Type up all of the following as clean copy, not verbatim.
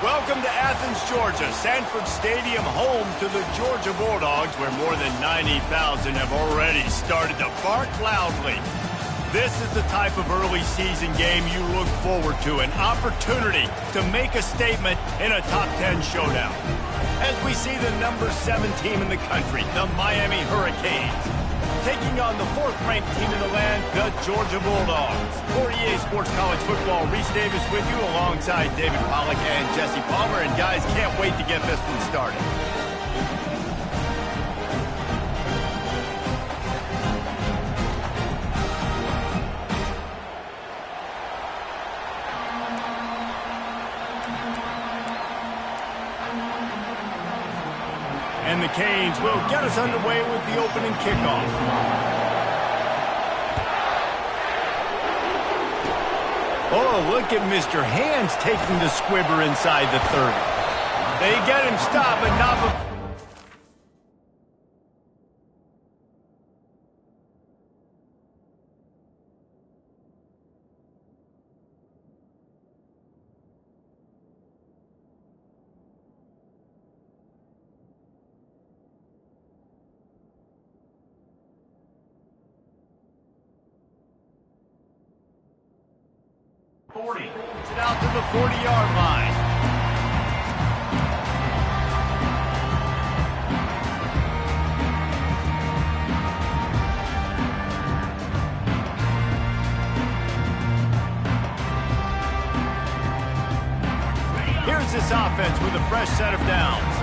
Welcome to Athens, Georgia, Sanford Stadium, home to the Georgia Bulldogs, where more than 90,000 have already started to bark loudly. This is the type of early season game you look forward to, an opportunity to make a statement in a top 10 showdown. As we see the number 7 team in the country, the Miami Hurricanes, taking on the 4th-ranked team in the land, the Georgia Bulldogs. For EA Sports College Football, Reese Davis with you alongside David Pollack and Jesse Palmer. And guys, can't wait to get this one started. And the Canes will get us underway with the opening kickoff. Oh, look at Mr. Hands taking the squibber inside the 30. They get him stopped, but not before. Puts it out to the 40-yard line. Here's this offense with a fresh set of downs.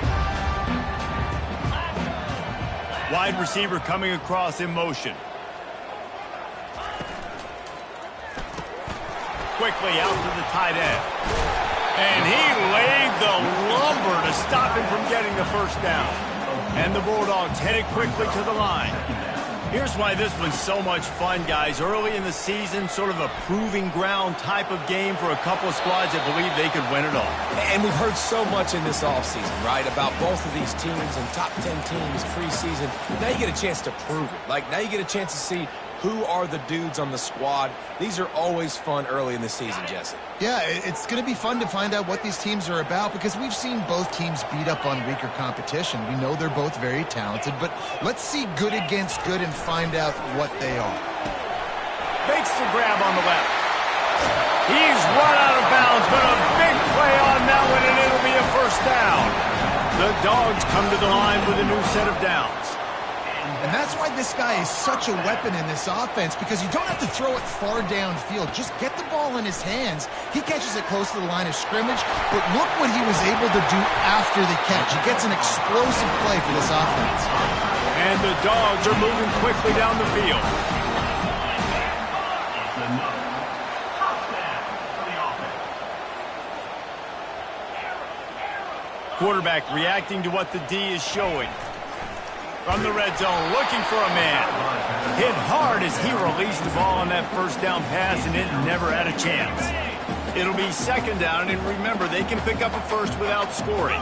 Wide receiver coming across in motion. Quickly out to the tight end. And he laid the lumber to stop him from getting the first down. And the Bulldogs headed quickly to the line. Here's why this one's so much fun, guys. Early in the season, sort of a proving ground type of game for a couple of squads that believe they could win it all. And we've heard so much in this offseason, right, about both of these teams and top 10 teams preseason. Now you get a chance to prove it. Like, now you get a chance to see who are the dudes on the squad. These are always fun early in the season, Jesse. Yeah, it's going to be fun to find out what these teams are about because we've seen both teams beat up on weaker competition. We know they're both very talented, but let's see good against good and find out what they are. Makes the grab on the left. He's run out of bounds, but a big play on that one, and it'll be a first down. The Dogs come to the line with a new set of downs. And that's why this guy is such a weapon in this offense, because you don't have to throw it far downfield. Just get the ball in his hands. He catches it close to the line of scrimmage, but look what he was able to do after the catch. He gets an explosive play for this offense. And the Dogs are moving quickly down the field. Quarterback reacting to what the D is showing. From the red zone, looking for a man. Hit hard as he released the ball on that first down pass, and it never had a chance. It'll be second down, and remember, they can pick up a first without scoring.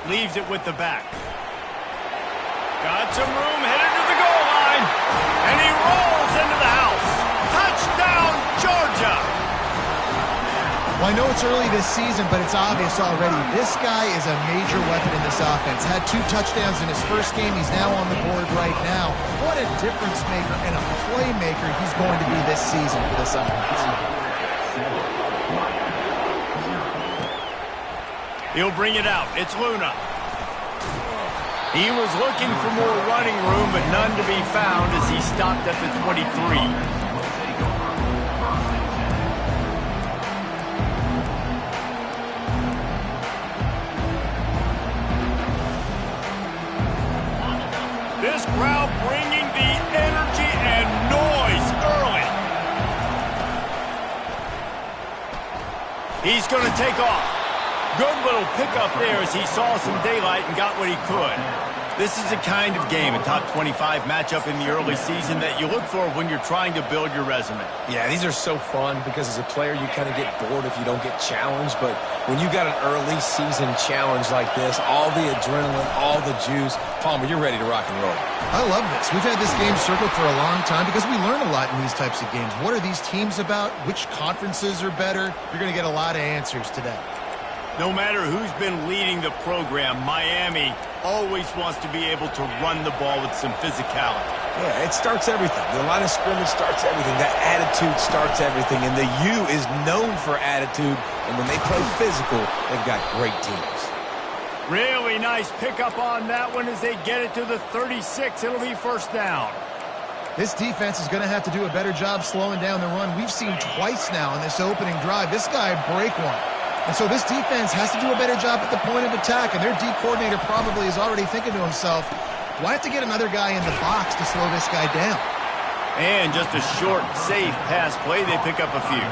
Leaves it with the back. Got some room, headed to the goal line, and he rolls into the house. Touchdown, Georgia! Well, I know it's early this season, but it's obvious already. This guy is a major weapon in this offense. Had 2 touchdowns in his first game. He's now on the board right now. What a difference maker and a playmaker he's going to be this season for this offense. He'll bring it out. It's Luna. He was looking for more running room, but none to be found as he stopped at the 23. This crowd bringing the energy and noise early. He's going to take off. Good little pickup there as he saw some daylight and got what he could. This is the kind of game, a top 25 matchup in the early season that you look for when you're trying to build your resume. Yeah, these are so fun because as a player, you kind of get bored if you don't get challenged. But when you got an early season challenge like this, all the adrenaline, all the juice, Palmer, you're ready to rock and roll. I love this. We've had this game circled for a long time because we learn a lot in these types of games. What are these teams about? Which conferences are better? You're going to get a lot of answers today. No matter who's been leading the program, Miami always wants to be able to run the ball with some physicality. Yeah, it starts everything. The line of scrimmage starts everything. That attitude starts everything. And the U is known for attitude. And when they play physical, they've got great teams. Really nice pickup on that one as they get it to the 36. It'll be first down. This defense is going to have to do a better job slowing down the run. We've seen twice now in this opening drive. This guy break one. And so this defense has to do a better job at the point of attack, and their D coordinator probably is already thinking to himself, why have to get another guy in the box to slow this guy down? And just a short, safe pass play, they pick up a few.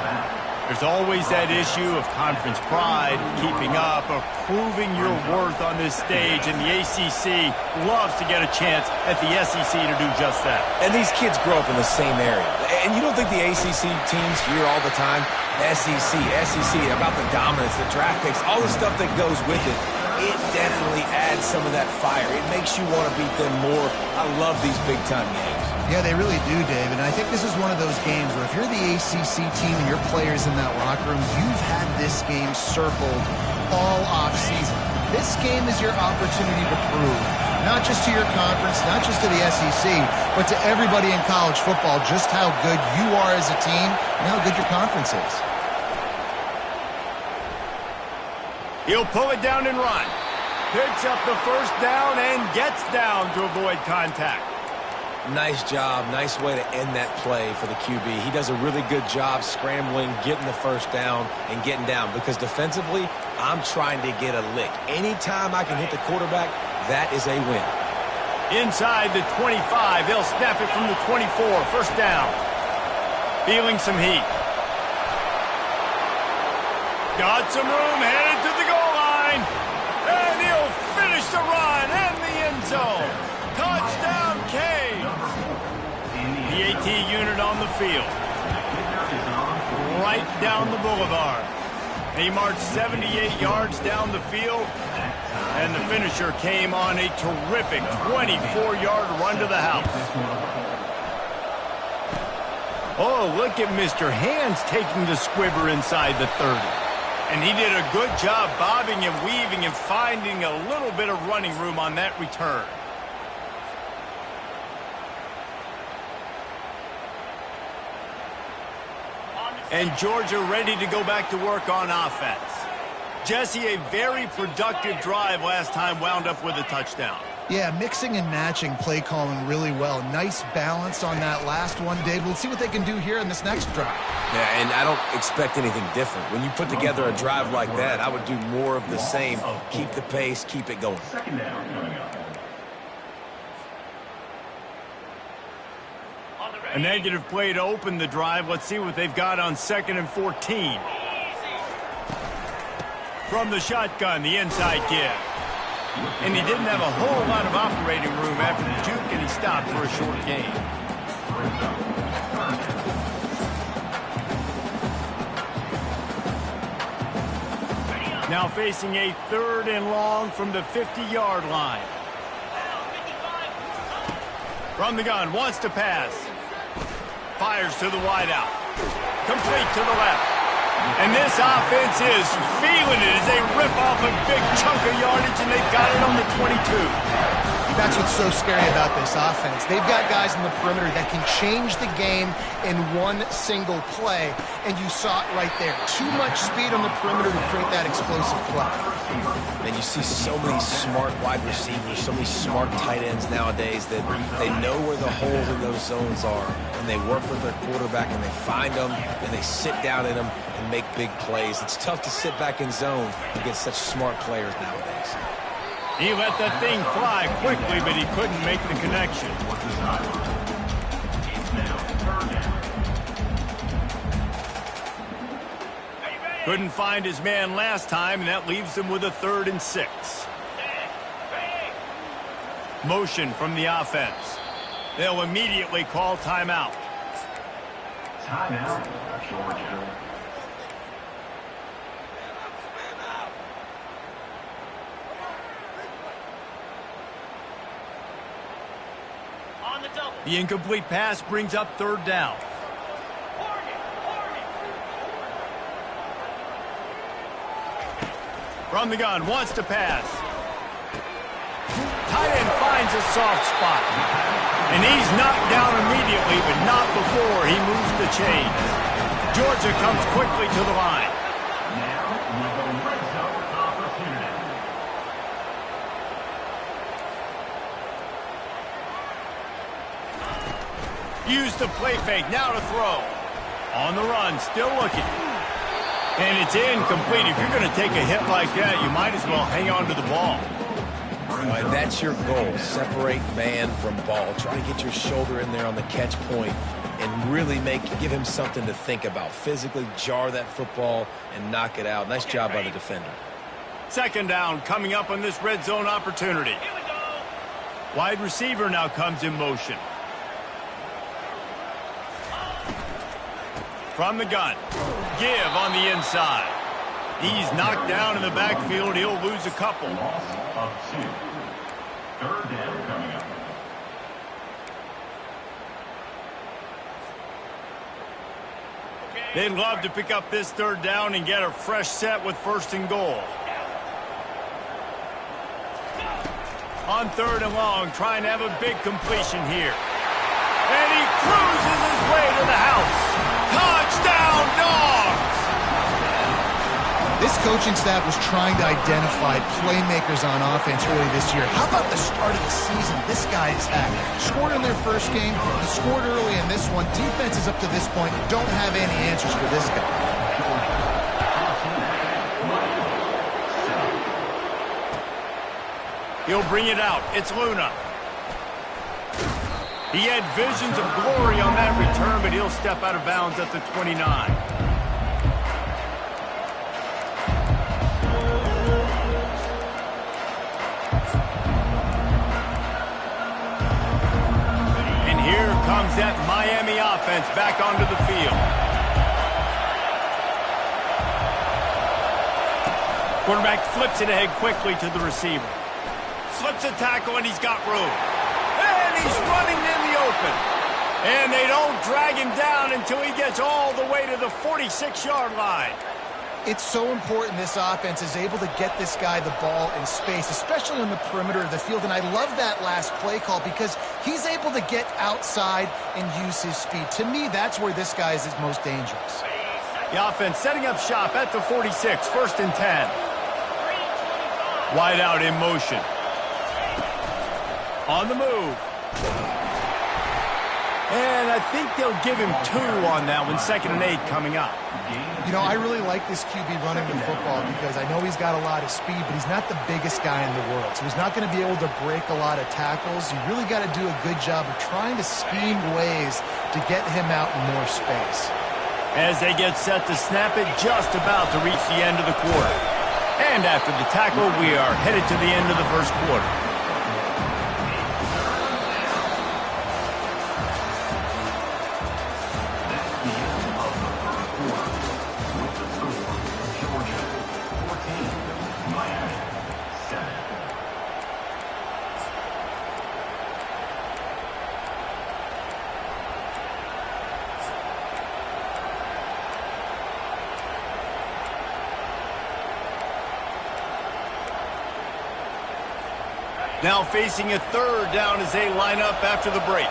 There's always that issue of conference pride, keeping up, of proving your worth on this stage, and the ACC loves to get a chance at the SEC to do just that. And these kids grow up in the same area. And you don't think the ACC teams hear all the time, SEC, about the dominance, the draft picks, all the stuff that goes with it. It definitely adds some of that fire. It makes you want to beat them more. I love these big-time games. Yeah, they really do, Dave. And I think this is one of those games where if you're the ACC team and your players in that locker room, you've had this game circled all offseason. This game is your opportunity to prove, not just to your conference, not just to the SEC, but to everybody in college football, just how good you are as a team and how good your conference is. He'll pull it down and run. Picks up the first down and gets down to avoid contact. Nice job. Nice way to end that play for the QB. He does a really good job scrambling, getting the first down, and getting down. Because defensively, I'm trying to get a lick. Anytime I can hit the quarterback, that is a win. Inside the 25, they'll snap it from the 24. First down. Feeling some heat. Got some room, headed to the goal line. And he'll finish the run in the end zone. Touchdown, Cade. The AT unit on the field. Right down the boulevard. He marched 78 yards down the field. And the finisher came on a terrific 24-yard run to the house. Oh, look at Mr. Hands taking the squibber inside the 30. And he did a good job bobbing and weaving and finding a little bit of running room on that return. And Georgia ready to go back to work on offense. Jesse, a very productive drive last time, wound up with a touchdown. Yeah, mixing and matching play calling really well. Nice balance on that last one, Dave. We'll see what they can do here in this next drive. Yeah, and I don't expect anything different. When you put together a drive like that, I would do more of the same. Keep the pace, keep it going. A negative play to open the drive. Let's see what they've got on 2nd and 14. From the shotgun, the inside give. And he didn't have a whole lot of operating room after the juke, and he stopped for a short gain. Now facing a 3rd and long from the 50-yard line. From the gun, wants to pass. Fires to the wideout. Complete to the left. And this offense is feeling it as they rip off a big chunk of yardage, and they've got it on the 22. That's what's so scary about this offense. They've got guys in the perimeter that can change the game in one single play, and you saw it right there. Too much speed on the perimeter to create that explosive play. And you see so many smart wide receivers, so many smart tight ends nowadays that they know where the holes in those zones are, and they work with their quarterback, and they find them, and they sit down in them and make big plays. It's tough to sit back in zone against such smart players nowadays. He let that thing fly quickly, but he couldn't make the connection. Couldn't find his man last time, and that leaves him with a 3rd and 6. Motion from the offense. They'll immediately call timeout. Timeout, Georgia. The incomplete pass brings up 3rd down. From the gun, wants to pass. Tight end finds a soft spot. And he's knocked down immediately, but not before he moves the chains. Georgia comes quickly to the line. Now with a red zone opportunity. Used the play fake, now to throw. On the run, still looking. And it's incomplete. If you're going to take a hit like that, you might as well hang on to the ball. And that's your goal. Separate man from ball. Try to get your shoulder in there on the catch point and really give him something to think about. Physically jar that football and knock it out. Nice job by the defender. 2nd down coming up on this red zone opportunity. Wide receiver now comes in motion. From the gun. Give on the inside. He's knocked down in the backfield. He'll lose a couple. Loss of 2. 3rd down coming up. They'd love to pick up this 3rd down and get a fresh set with 1st and goal. On 3rd and long, trying to have a big completion here. And he cruises his way to the house. Touchdown, Dogs! This coaching staff was trying to identify playmakers on offense early this year. How about the start of the season this guy has had? Scored in their first game, he scored early in this one. Defenses up to this point don't have any answers for this guy. He'll bring it out. It's Luna. He had visions of glory on that return, but he'll step out of bounds at the 29. And here comes that Miami offense back onto the field. Quarterback flips it ahead quickly to the receiver. Slips a tackle, and he's got room. And he's running in the open. And they don't drag him down until he gets all the way to the 46-yard line. It's so important this offense is able to get this guy the ball in space, especially on the perimeter of the field. And I love that last play call because he's able to get outside and use his speed. To me, that's where this guy is his most dangerous. The offense setting up shop at the 46, 1st and 10. Wide out in motion. On the move. And I think they'll give him 2 on that one. 2nd and 8 coming up. You know, I really like this QB running the football because I know he's got a lot of speed, but he's not the biggest guy in the world. So he's not going to be able to break a lot of tackles. You really got to do a good job of trying to scheme ways to get him out in more space. As they get set to snap it, just about to reach the end of the quarter. And after the tackle, we are headed to the end of the first quarter. Now facing a third down as they line up after the break.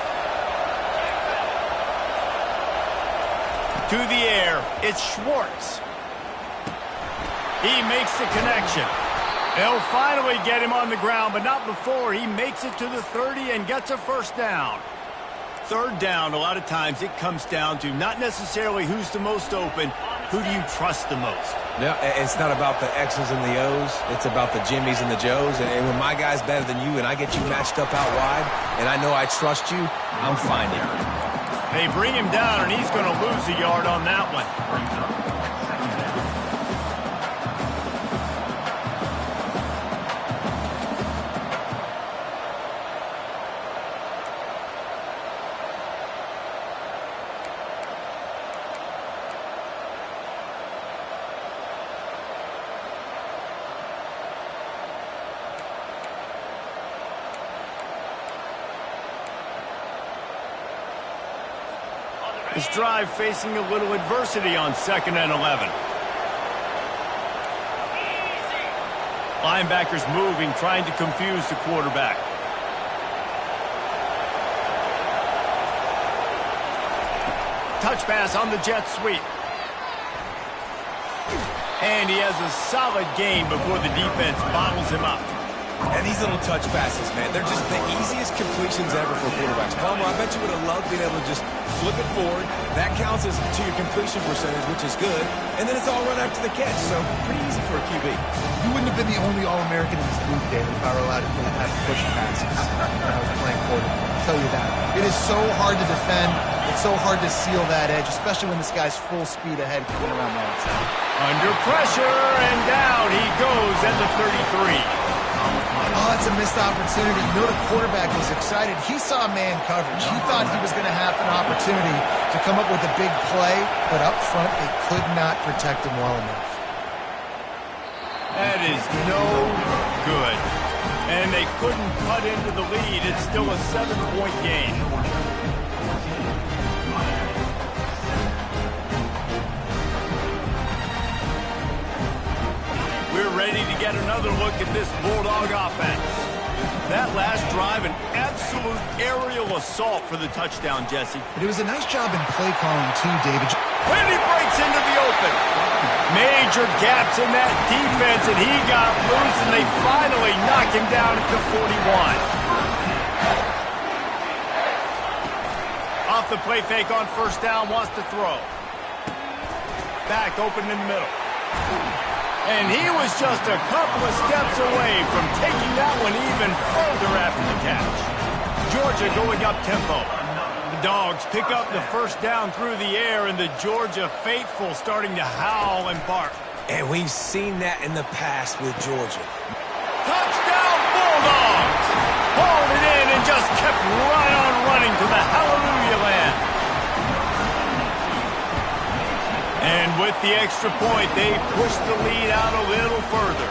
To the air, it's Schwartz. He makes the connection. They'll finally get him on the ground, but not before he makes it to the 30 and gets a first down. Third down, a lot of times it comes down to not necessarily who's the most open, who do you trust the most? Yeah, it's not about the X's and the O's. It's about the Jimmies and the Joes. And when my guy's better than you and I get you matched up out wide and I know I trust you, I'm fine here. They bring him down, and he's going to lose a yard on that one. This drive facing a little adversity on 2nd and 11. Linebackers moving, trying to confuse the quarterback. Touch pass on the jet sweep. And he has a solid gain before the defense bottles him up. And these little touch passes, man, they're just the easiest completions ever for quarterbacks. Palmer, I bet you would have loved being able to just flip it forward. That counts as to your completion percentage, which is good. And then it's all run after the catch, so pretty easy for a QB. You wouldn't have been the only All-American in this booth, David, if I were allowed to have push passes when I was playing quarterback. I'll tell you that. It is so hard to defend. It's so hard to seal that edge, especially when this guy's full speed ahead coming around the outside. Under pressure, and down he goes at the 33. Oh, that's a missed opportunity. You know the quarterback was excited. He saw man coverage. He thought he was going to have an opportunity to come up with a big play, but up front they could not protect him well enough. That is no good. And they couldn't cut into the lead. It's still a 7-point game. We're ready to get another look at this Bulldog offense. That last drive, an absolute aerial assault for the touchdown, Jesse. But it was a nice job in play calling, too, David. When he breaks into the open. Major gaps in that defense, and he got loose, and they finally knock him down at the 41. Off the play fake on first down, wants to throw. Back open in the middle. And he was just a couple of steps away from taking that one even further after the catch. Georgia going up tempo. The Dogs pick up the first down through the air, and the Georgia faithful starting to howl and bark. And we've seen that in the past with Georgia. Touchdown Bulldogs! Hauled it in and just kept right on running to the hallelujah land. And with the extra point, they push the lead out a little further.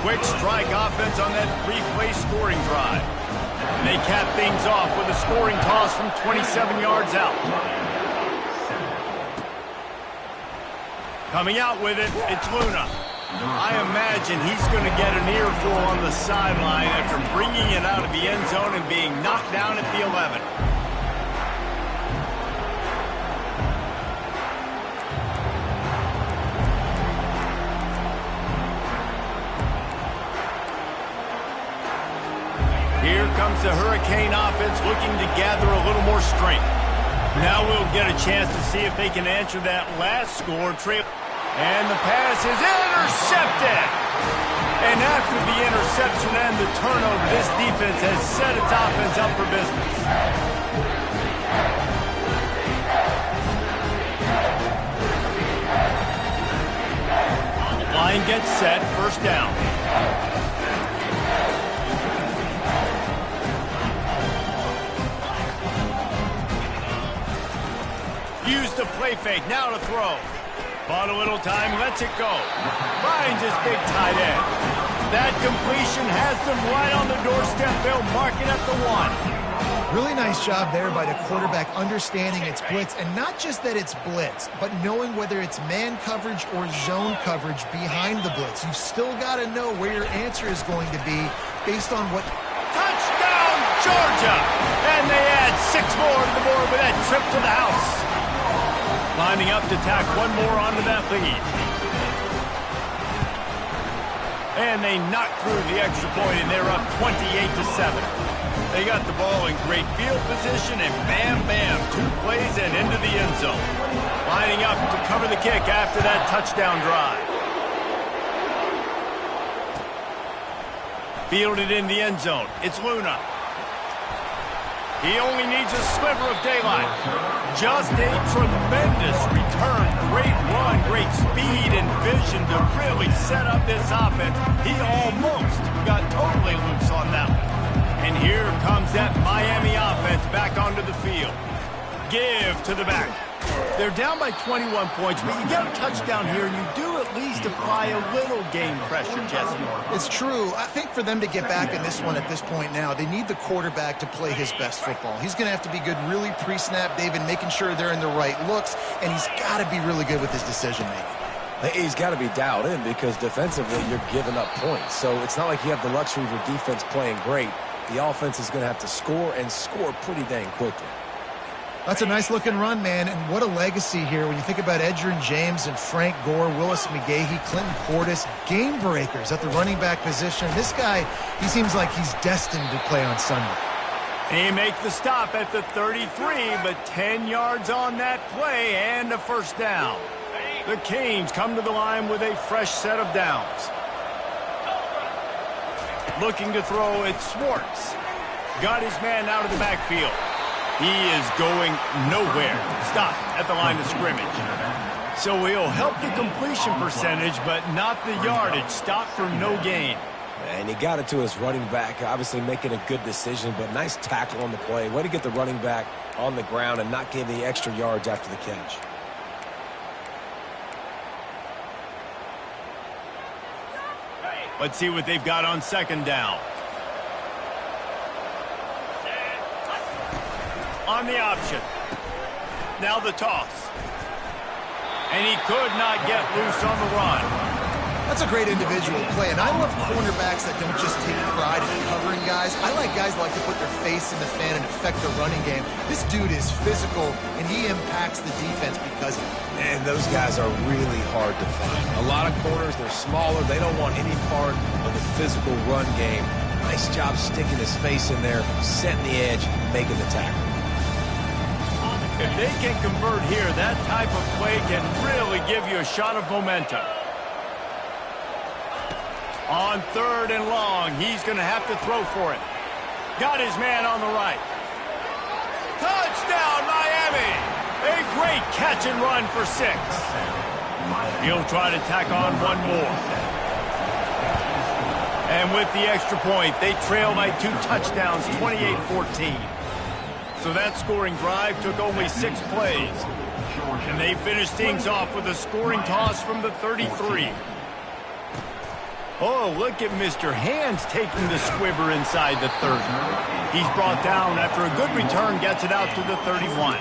Quick strike offense on that three-play scoring drive. And they cap things off with a scoring toss from 27 yards out. Coming out with it, it's Luna. I imagine he's going to get an earful on the sideline after bringing it out of the end zone and being knocked down at the 11. Here comes the Hurricane offense looking to gather a little more strength. Now we'll get a chance to see if they can answer that last score trail. And the pass is intercepted. And after the interception and the turnover, this defense has set its offense up for business. Line gets set. play fake, now to throw. Bought a little time, lets it go. Finds his big tight end. That completion has them right on the doorstep. They'll mark it at the 1. Really nice job there by the quarterback understanding it's blitz, and not just that it's blitz, but knowing whether it's man coverage or zone coverage behind the blitz. You've still got to know where your answer is going to be based on what... Touchdown, Georgia! And they add 6 more to the board with that trip to the house. Lining up to tack one more onto that lead. And they knock through the extra point, and they're up 28-7. They got the ball in great field position, and bam, bam, 2 plays and into the end zone. Lining up to cover the kick after that touchdown drive. Fielded in the end zone. It's Luna. He only needs a sliver of daylight. Just a tremendous return. Great run, great speed and vision to really set up this offense. He almost got totally loose on that one. And here comes that Miami offense back onto the field. Give to the back. They're down by 21 points, but you get a touchdown here, and you do at least apply a little game pressure, Jesse. It's true. I think for them to get back in this one at this point now, they need the quarterback to play his best football. He's going to have to be good really pre-snap, David, making sure they're in the right looks, and he's got to be really good with his decision-making. He's got to be dialed in because defensively you're giving up points. So it's not like you have the luxury of your defense playing great. The offense is going to have to score and score pretty dang quickly. That's a nice-looking run, man, and what a legacy here when you think about Edgerrin James and Frank Gore, Willis McGahee, Clinton Portis, game breakers at the running back position. This guy, he seems like he's destined to play on Sunday. They make the stop at the 33, but 10 yards on that play and a first down. The Canes come to the line with a fresh set of downs. Looking to throw, it's Schwartz. Got his man out of the backfield. He is going nowhere. Stop at the line of scrimmage. So he'll help the completion percentage, but not the yardage. Stop for no gain. And he got it to his running back, obviously making a good decision, but nice tackle on the play. Way to get the running back on the ground and not give the extra yards after the catch. Let's see what they've got on second down. On the option. Now the toss. And he could not get loose on the run. That's a great individual play, and I love cornerbacks that don't just take pride in covering guys. I like guys that like to put their face in the fan and affect the running game. This dude is physical, and he impacts the defense because of it. And those guys are really hard to find. A lot of corners, they're smaller. They don't want any part of the physical run game. Nice job sticking his face in there, setting the edge, making the tackle. If they can convert here, that type of play can really give you a shot of momentum. On third and long, he's going to have to throw for it. Got his man on the right. Touchdown, Miami! A great catch and run for 6. He'll try to tack on one more. And with the extra point, they trail by 2 touchdowns, 28-14. So that scoring drive took only 6 plays. And they finished things off with a scoring toss from the 33. Oh, look at Mr. Hands taking the squibber inside the 30. He's brought down after a good return, gets it out to the 31.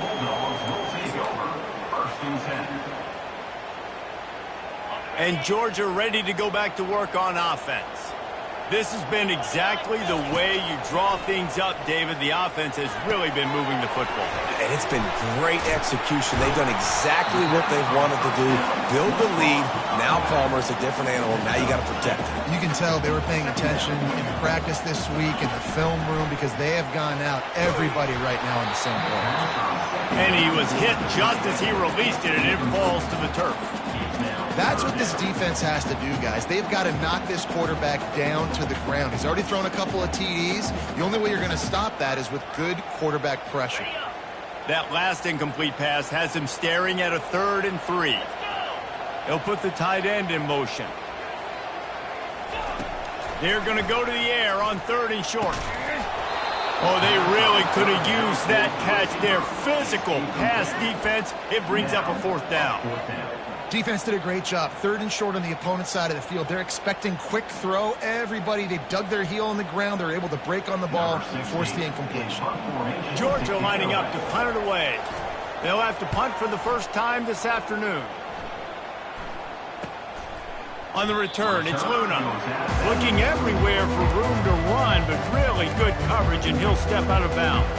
And Georgia ready to go back to work on offense. This has been exactly the way you draw things up, David. The offense has really been moving the football. And it's been great execution. They've done exactly what they've wanted to do. Build the lead. Now Palmer's a different animal. Now you got to protect it. You can tell they were paying attention in practice this week in the film room because they have gone out everybody right now on the same board. And he was hit just as he released it, and it falls to the turf. That's what this defense has to do, guys. They've got to knock this quarterback down to the ground. He's already thrown a couple of TDs. The only way you're going to stop that is with good quarterback pressure. That last incomplete pass has him staring at a 3rd and 3. He'll put the tight end in motion. They're going to go to the air on 3rd and short. Oh, they really could have used that catch there. Physical pass defense. It brings up a 4th down. Defense did a great job. 3rd and short on the opponent's side of the field. They're expecting quick throw. Everybody, they dug their heel in the ground. They're able to break on the ball and force the incompletion. Georgia lining up to punt it away. They'll have to punt for the first time this afternoon. On the return, it's Luna. Looking everywhere for room to run, but really good coverage, and he'll step out of bounds.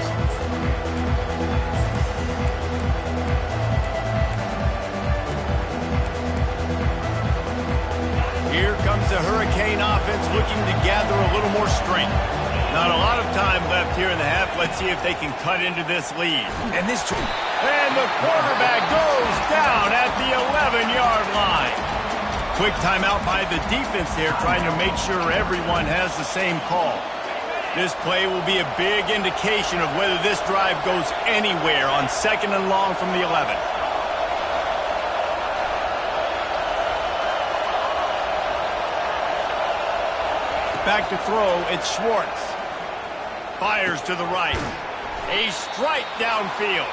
Here comes the Hurricane offense looking to gather a little more strength. Not a lot of time left here in the half. Let's see if they can cut into this lead. And the quarterback goes down at the 11-yard line. Quick timeout by the defense there, trying to make sure everyone has the same call. This play will be a big indication of whether this drive goes anywhere on 2nd and long from the 11. Back to throw, it's Schwartz. Fires to the right. A strike downfield.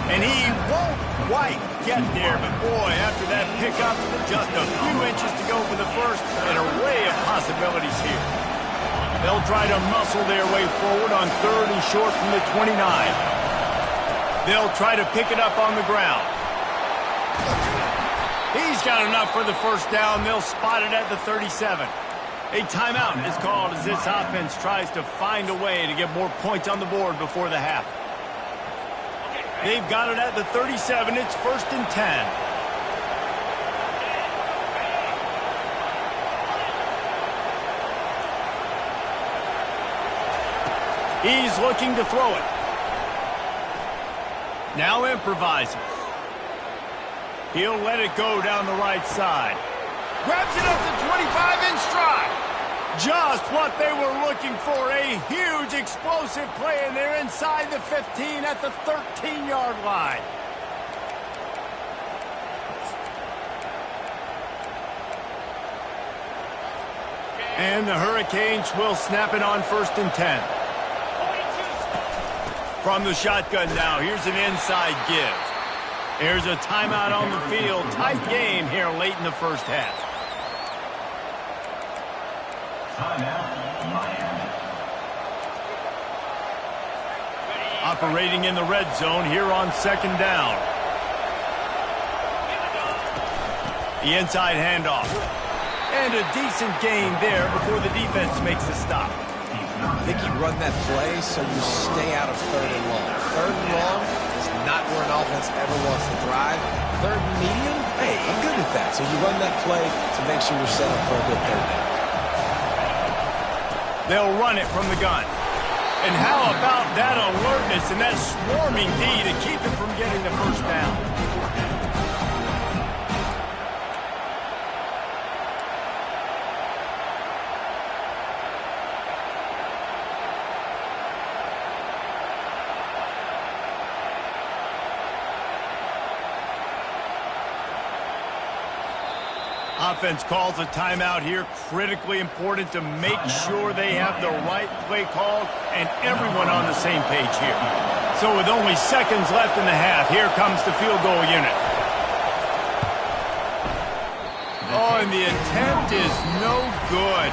And he won't quite get there, but boy, after that pickup, just a few inches to go for the first, an array of possibilities here. They'll try to muscle their way forward on 3rd and short from the 29. They'll try to pick it up on the ground. He's got enough for the first down. They'll spot it at the 37. A timeout is called as this offense tries to find a way to get more points on the board before the half. They've got it at the 37. It's 1st and 10. He's looking to throw it. Now improvising. He'll let it go down the right side. Grabs it up to 25 in stride. Just what they were looking for. A huge explosive play, and they're inside the 15 at the 13-yard line. And the Hurricanes will snap it on 1st and 10. From the shotgun now, here's an inside give. There's a timeout on the field. Tight game here late in the first half. Operating in the red zone here on 2nd down. The inside handoff. And a decent gain there before the defense makes the stop. I think you run that play so you stay out of 3rd and long. 3rd and long is not where an offense ever wants to drive. 3rd and medium, hey, I'm good with that. So you run that play to make sure you're set up for a good 3rd down. They'll run it from the gun. And how about that alertness and that swarming D to keep it from getting the first down? Offense calls a timeout here. Critically important to make sure they have the right play called and everyone on the same page here. So with only seconds left in the half, here comes the field goal unit. Oh, and the attempt is no good.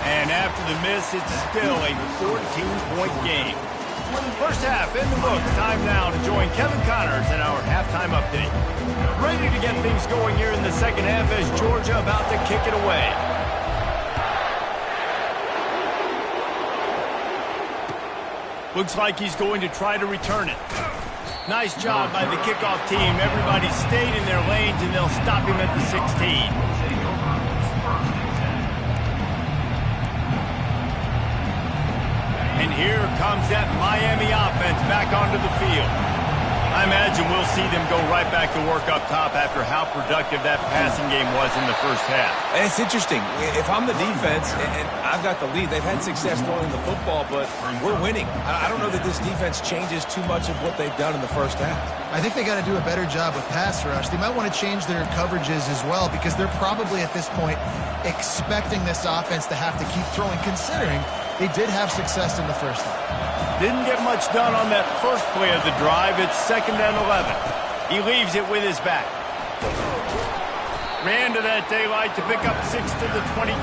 And after the miss, it's still a 14-point game. First half in the books. Time now to join Kevin Connors in our halftime update. Ready to get things going here in the second half as Georgia about to kick it away. Looks like he's going to try to return it. Nice job by the kickoff team. Everybody stayed in their lanes, and they'll stop him at the 16. And here comes that Miami offense back onto the field. I imagine we'll see them go right back to work up top after how productive that passing game was in the first half. And it's interesting. If I'm the defense and I've got the lead, they've had success throwing the football, but we're winning. I don't know that this defense changes too much of what they've done in the first half. I think they got to do a better job with pass rush. They might want to change their coverages as well because they're probably at this point expecting this offense to have to keep throwing, considering they did have success in the first half. Didn't get much done on that first play of the drive. It's 2nd and 11. He leaves it with his back. Ran to that daylight to pick up 6 to the 22.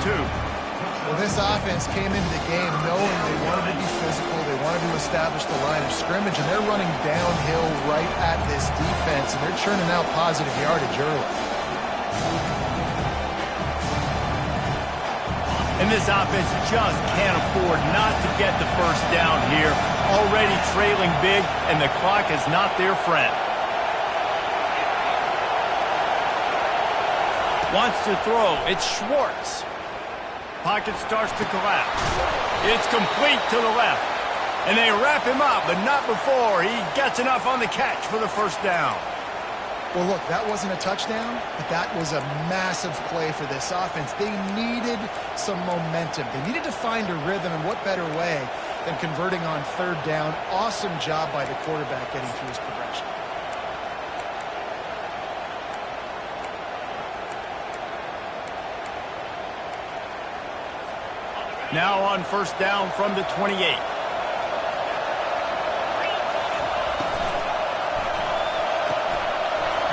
Well, this offense came into the game knowing they wanted to be physical, they wanted to establish the line of scrimmage, and they're running downhill right at this defense, and they're churning out positive yardage early. And this offense just can't afford not to get the first down here. Already trailing big, and the clock is not their friend. Wants to throw. It's Schwartz. Pocket starts to collapse. It's complete to the left. And they wrap him up, but not before he gets enough on the catch for the first down. Well, look, that wasn't a touchdown, but that was a massive play for this offense. They needed some momentum. They needed to find a rhythm, and what better way than converting on 3rd down. Awesome job by the quarterback getting through his progression. Now on 1st down from the 28.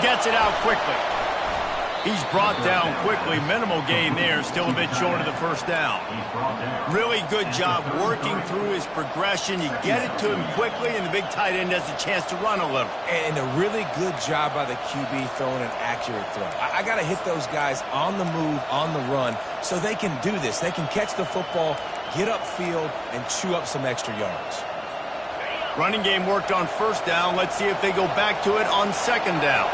Gets it out quickly. He's brought down quickly. Minimal gain there. Still a bit short of the first down. Really good job working through his progression. You get it to him quickly, and the big tight end has a chance to run a little. And a really good job by the QB throwing an accurate throw. I got to hit those guys on the move, on the run, so they can do this. They can catch the football, get upfield, and chew up some extra yards. Running game worked on 1st down. Let's see if they go back to it on 2nd down.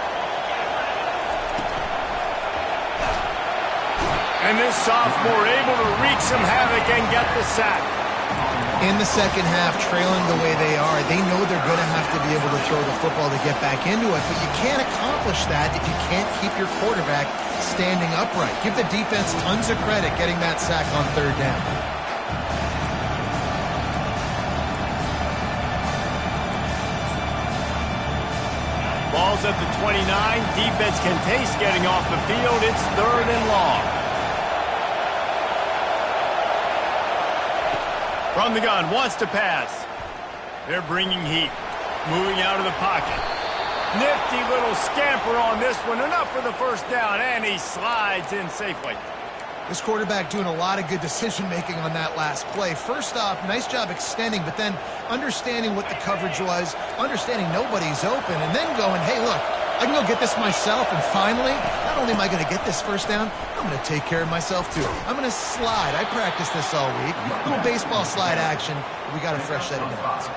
And this sophomore able to wreak some havoc and get the sack. In the second half, trailing the way they are, they know they're going to have to be able to throw the football to get back into it, but you can't accomplish that if you can't keep your quarterback standing upright. Give the defense tons of credit getting that sack on 3rd down. Ball's at the 29. Defense can taste getting off the field. It's 3rd and long. From the gun, wants to pass. They're bringing heat. Moving out of the pocket. Nifty little scamper on this one. Enough for the first down, and he slides in safely. This quarterback doing a lot of good decision-making on that last play. First off, nice job extending, but then understanding what the coverage was, understanding nobody's open, and then going, hey, look, I can go get this myself, and finally, not only am I going to get this first down, I'm going to take care of myself, too. I'm going to slide. I practiced this all week. A little baseball slide action. We got a fresh set of downs.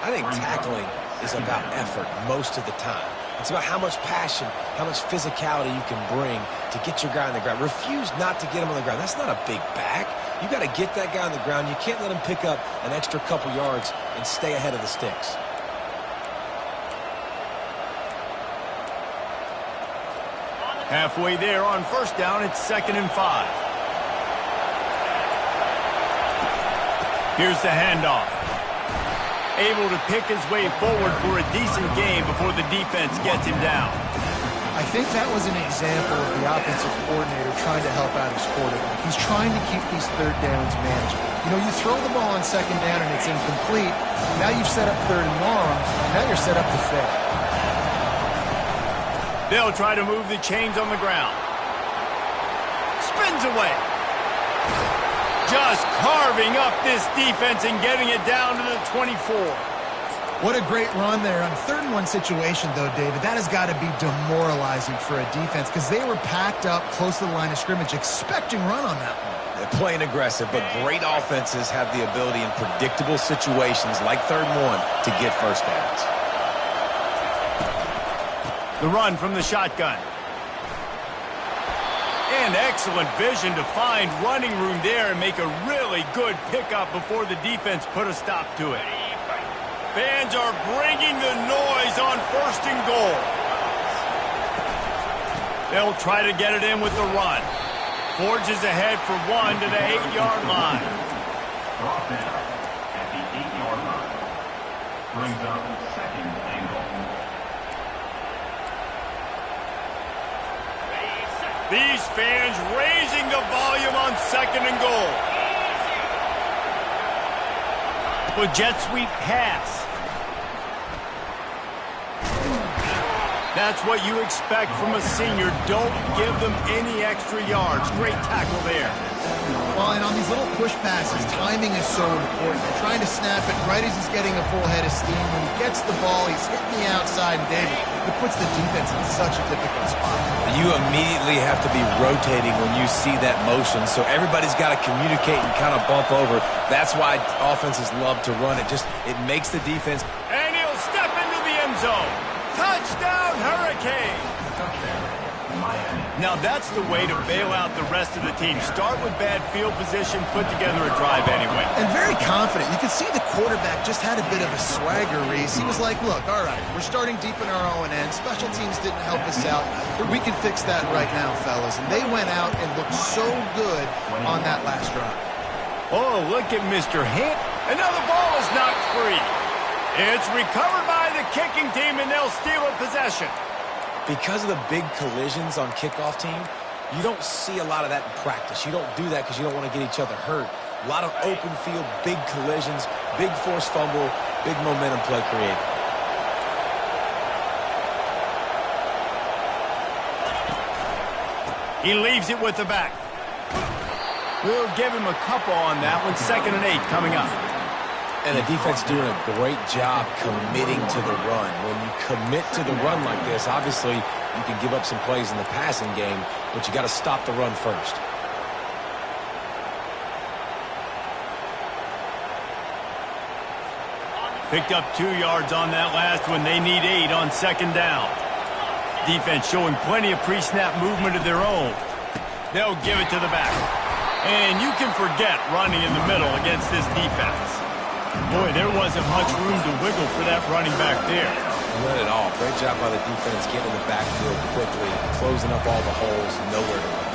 I think tackling is about effort most of the time. It's about how much passion, how much physicality you can bring to get your guy on the ground. Refuse not to get him on the ground. That's not a big back. You got to get that guy on the ground. You can't let him pick up an extra couple yards and stay ahead of the sticks. Halfway there on 1st down, it's 2nd and 5. Here's the handoff. Able to pick his way forward for a decent game before the defense gets him down. I think that was an example of the offensive coordinator trying to help out his quarterback. He's trying to keep these 3rd downs manageable. You know, you throw the ball on 2nd down and it's incomplete. Now you've set up 3rd and long. Now you're set up to fail. They'll try to move the chains on the ground. Spins away. Just carving up this defense and getting it down to the 24. What a great run there. On 3rd and 1 situation, though, David, that has got to be demoralizing for a defense because they were packed up close to the line of scrimmage, expecting run on that one. They're playing aggressive, but great offenses have the ability in predictable situations like 3rd and 1 to get first downs. The run from the shotgun. And excellent vision to find running room there and make a really good pickup before the defense put a stop to it. Fans are bringing the noise on 1st and goal. They'll try to get it in with the run. Forges ahead for 1 to the 8-yard line. Brought down at the 8-yard line. Brings up 2nd and goal. These fans raising the volume on 2nd and goal. A jet sweep pass. That's what you expect from a senior. Don't give them any extra yards. Great tackle there. Well, and on these little push passes, timing is so important. You're trying to snap it right as he's getting a full head of steam. When he gets the ball, he's hitting the outside, and David, it puts the defense in such a difficult spot. You immediately have to be rotating when you see that motion, so everybody's got to communicate and kind of bump over. That's why offenses love to run it. It makes the defense. And he'll step into the end zone. Touchdown, Hurricane! Now that's the way to bail out the rest of the team. Start with bad field position, put together a drive anyway. And very confident. You can see the quarterback just had a bit of a swagger, Reese. He was like, look, all right, we're starting deep in our own end. Special teams didn't help us out, but we can fix that right now, fellas. And they went out and looked so good on that last drive. Oh, look at Mr. Hint. Another ball is knocked free. It's recovered by the kicking team, and they'll steal a possession. Because of the big collisions on kickoff team, you don't see a lot of that in practice. You don't do that because you don't want to get each other hurt. A lot of open field, big collisions, big forced fumble, big momentum play created. He leaves it with the back. We'll give him a couple on that one. 2nd and 8 coming up. And the defense doing a great job committing to the run. When you commit to the run like this, obviously you can give up some plays in the passing game, but you got to stop the run first. Picked up 2 yards on that last one. They need 8 on 2nd down. Defense showing plenty of pre-snap movement of their own. They'll give it to the back. And you can forget running in the middle against this defense. Boy, there wasn't much room to wiggle for that running back there. Not at all. Great job by the defense getting in the backfield quickly, closing up all the holes, nowhere to run.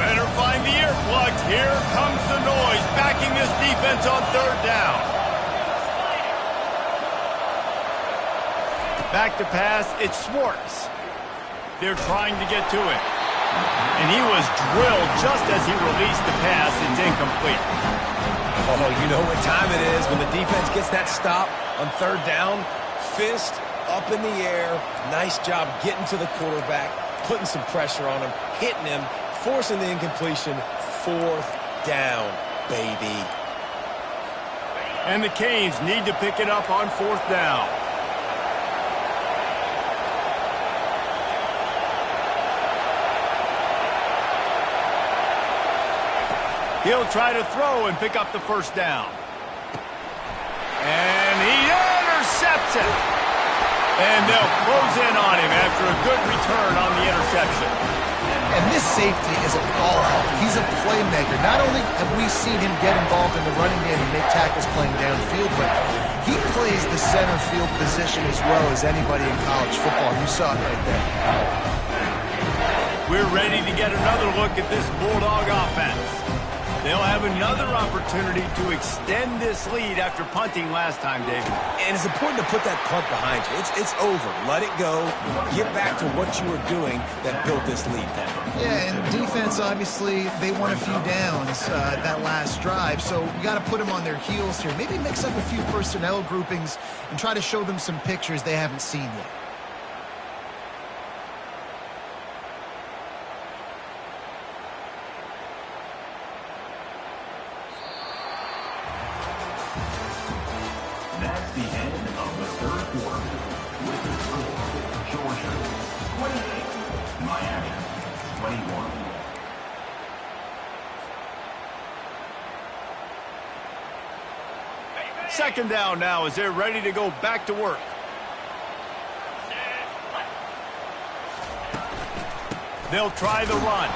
Better find the earplugs. Here comes the noise, backing this defense on 3rd down. Back to pass, it's Swartz. They're trying to get to it. And he was drilled just as he released the pass. It's incomplete. Oh, you know what time it is when the defense gets that stop on 3rd down. Fist up in the air. Nice job getting to the quarterback, putting some pressure on him, hitting him, forcing the incompletion. 4th down, baby. And the Canes need to pick it up on 4th down. He'll try to throw and pick up the 1st down. And he intercepts it. And they'll close in on him after a good return on the interception. And this safety is a ball hawk. He's a playmaker. Not only have we seen him get involved in the running game and make tackles playing downfield, but he plays the center field position as well as anybody in college football. You saw it right there. We're ready to get another look at this Bulldog offense. They'll have another opportunity to extend this lead after punting last time, David. And it's important to put that punt behind you. It's over. Let it go. Get back to what you were doing that built this lead down. Yeah, and defense, obviously, they won a few downs that last drive, so you got to put them on their heels here. Maybe mix up a few personnel groupings and try to show them some pictures they haven't seen yet. That's the end of the 3rd quarter. With the score, Georgia 28, Miami 21. Second down now as they're ready to go back to work. They'll try the run.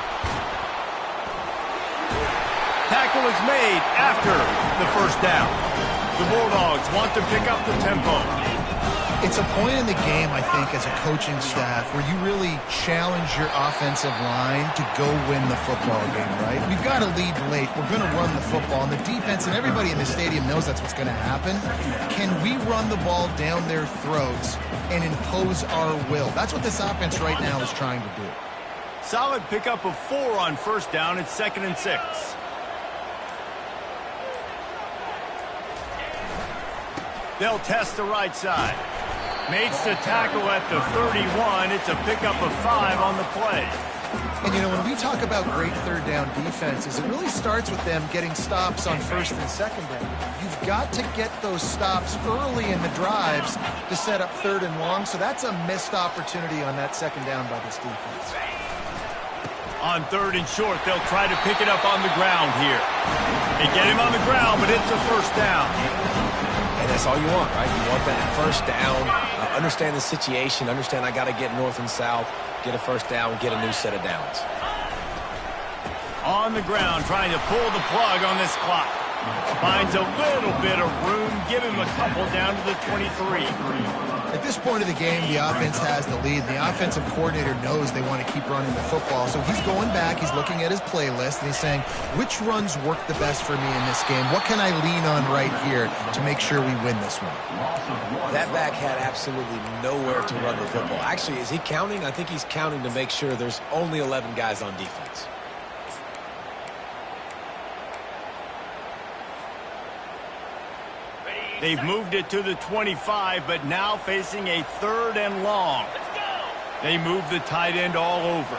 Tackle is made after the 1st down. The Bulldogs want to pick up the tempo. It's a point in the game, I think, as a coaching staff where you really challenge your offensive line to go win the football game, right? We've got to lead late. We're going to run the football. And the defense and everybody in the stadium knows that's what's going to happen. Can we run the ball down their throats and impose our will? That's what this offense right now is trying to do. Solid pickup of 4 on first down. It's 2nd and 6. They'll test the right side. Makes the tackle at the 31. It's a pickup of 5 on the play. And, you know, when we talk about great third down defenses, it really starts with them getting stops on first and second down. You've got to get those stops early in the drives to set up third and long, so that's a missed opportunity on that second down by this defense. On 3rd and short, they'll try to pick it up on the ground here. They get him on the ground, but it's a first down. And that's all you want, right? You want that first down, understand the situation, understand I got to get north and south, get a first down, get a new set of downs. On the ground, trying to pull the plug on this clock. Finds a little bit of room, give him a couple down to the 23. At this point of the game, the offense has the lead. The offensive coordinator knows they want to keep running the football. So he's going back, he's looking at his playlist, and he's saying, which runs work the best for me in this game? What can I lean on right here to make sure we win this one? That back had absolutely nowhere to run the football. Actually, is he counting? I think he's counting to make sure there's only 11 guys on defense. They've moved it to the 25, but now facing a 3rd and long. They move the tight end all over.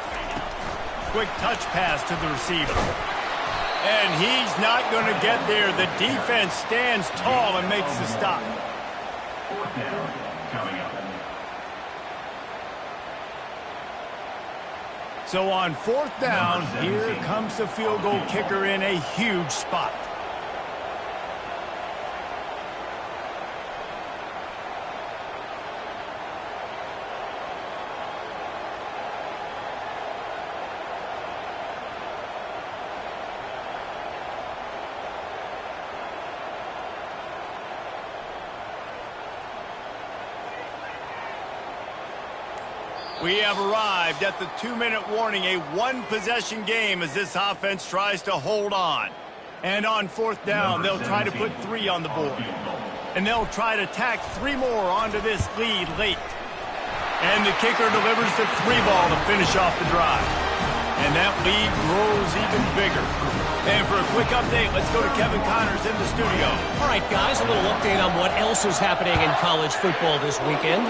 Quick touch pass to the receiver. And he's not going to get there. The defense stands tall and makes the stop. 4th down coming up. So on 4th down, here comes the field goal kicker in a huge spot. We have arrived at the 2-minute warning, a 1-possession game as this offense tries to hold on. And on 4th down, they'll try to put 3 on the board. And they'll try to tack 3 more onto this lead late. And the kicker delivers the 3 ball to finish off the drive. And that lead grows even bigger. And for a quick update, let's go to Kevin Connors in the studio. All right, guys, a little update on what else is happening in college football this weekend.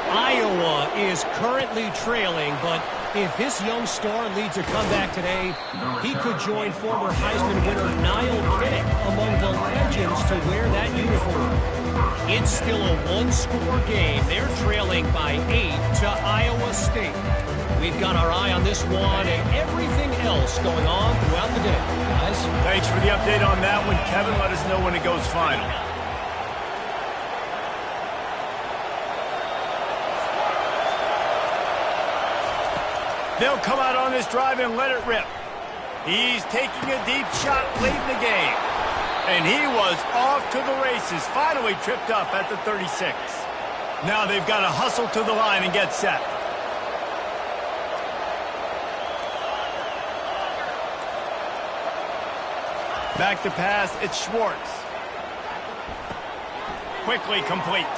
Iowa is currently trailing, but if this young star leads a comeback today, he could join former Heisman winner Niall Kinnick among the legends to wear that uniform. It's still a 1-score game. They're trailing by 8 to Iowa State. We've got our eye on this one and everything else going on throughout the day, guys. Thanks for the update on that one, Kevin. Let us know when it goes final. They'll come out on this drive and let it rip. He's taking a deep shot late in the game. And he was off to the races, finally tripped up at the 36. Now they've got to hustle to the line and get set. Back to pass, it's Schwartz. Quickly complete.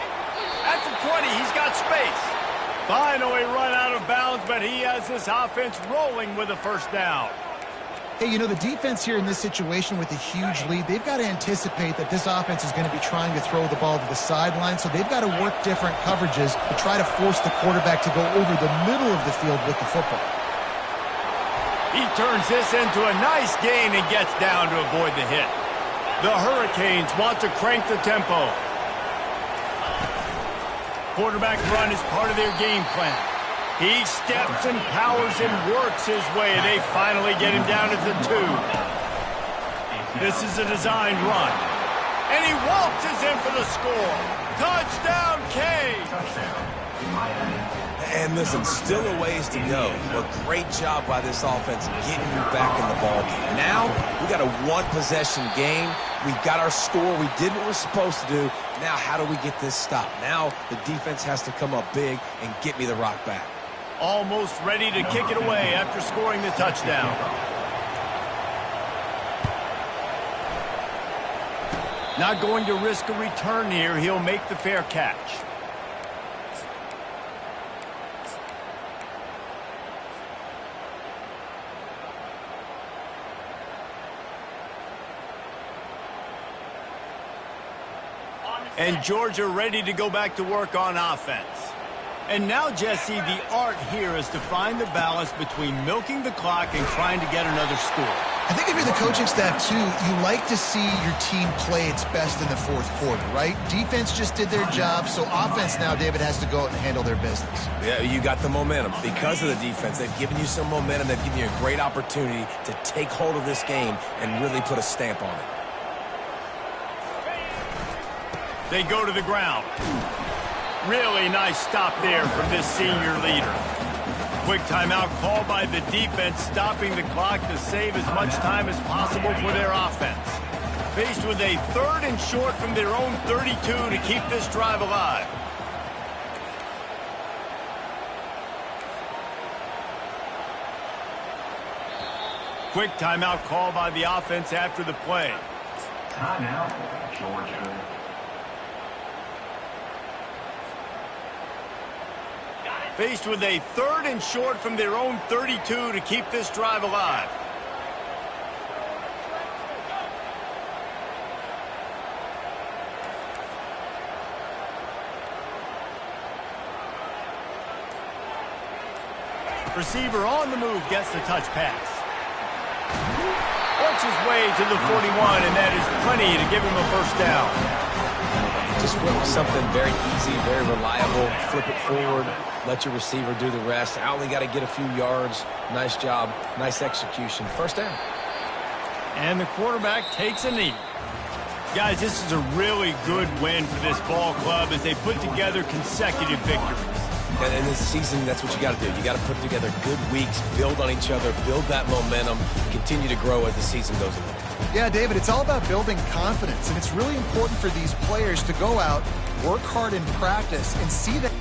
At the 20, he's got space. Finally run out of bounds, but he has this offense rolling with a first down. Hey, you know, the defense here in this situation with a huge lead, they've got to anticipate that this offense is going to be trying to throw the ball to the sideline, so they've got to work different coverages to try to force the quarterback to go over the middle of the field with the football. He turns this into a nice gain and gets down to avoid the hit. The Hurricanes want to crank the tempo. Quarterback run is part of their game plan. He steps and powers and works his way. They finally get him down at the 2. This is a designed run. And he waltzes in for the score. Touchdown, K! And listen, still a ways to go, but great job by this offense getting you back in the ballgame. Now, we got a 1-possession game. We got our score. We did what we're supposed to do. Now, how do we get this stop? Now, the defense has to come up big and get me the rock back. Almost ready to kick it away after scoring the touchdown. Not going to risk a return here. He'll make the fair catch. And Georgia ready to go back to work on offense. And now, Jesse, the art here is to find the balance between milking the clock and trying to get another score. I think if you're the coaching staff, too, you like to see your team play its best in the fourth quarter, right? Defense just did their job, so offense now, David, has to go out and handle their business. Yeah, you got the momentum. Because of the defense, they've given you some momentum. They've given you a great opportunity to take hold of this game and really put a stamp on it. They go to the ground. Really nice stop there from this senior leader. Quick timeout called by the defense, stopping the clock to save as much time as possible for their offense. Faced with a 3rd and short from their own 32 to keep this drive alive. Quick timeout called by the offense after the play. Timeout, Georgia. Faced with a 3rd and short from their own 32 to keep this drive alive. Receiver on the move gets the touch pass. Works his way to the 41, and that is plenty to give him a first down. Just went with something very easy, very reliable. Flip it forward, let your receiver do the rest. I only got to get a few yards. Nice job, nice execution. First down. And the quarterback takes a knee. Guys, this is a really good win for this ball club as they put together consecutive victories. And in this season, that's what you got to do. You got to put together good weeks, build on each other, build that momentum, continue to grow as the season goes along. Yeah, David, it's all about building confidence, and it's really important for these players to go out, work hard in practice, and see that